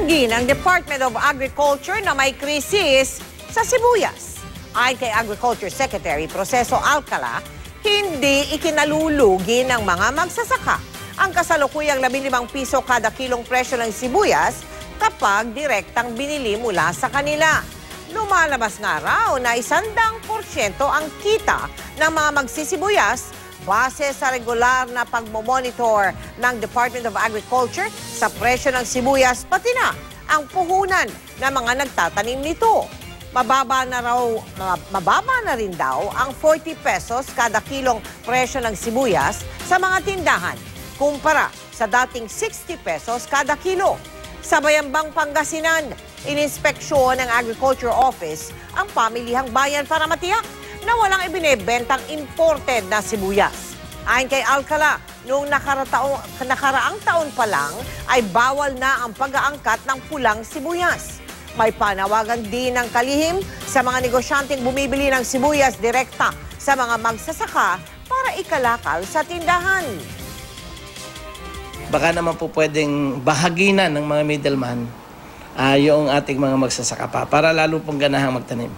Lugi ng Department of Agriculture na may krisis sa sibuyas. Ayon kay Agriculture Secretary Proceso Alcala, hindi ikinalulugi ng mga magsasaka ang kasalukuyang 15 piso kada kilong presyo ng sibuyas kapag direktang binili mula sa kanila. Lumalabas nga raw na 100% ang kita ng mga magsisibuyas base sa regular na pagmomonitor ng Department of Agriculture sa presyo ng sibuyas pati na ang puhunan ng mga nagtatanim nito. Mababa na rin daw ang 40 pesos kada kilong presyo ng sibuyas sa mga tindahan kumpara sa dating 60 pesos kada kilo. Sa Bayambang Pangasinan, ininspeksyon ng Agriculture Office ang pamilihang bayan para matiyak na walang ibinebentang imported na sibuyas. Ayon kay Alcala, noong nakaraang taon pa lang ay bawal na ang pag-aangkat ng pulang sibuyas. May panawagan din ng kalihim sa mga negosyanteng bumibili ng sibuyas direkta sa mga magsasaka para ikalakal sa tindahan. Baka naman po pwedeng bahaginan ng mga middleman yung ating mga magsasaka pa para lalo pong ganahang magtanim.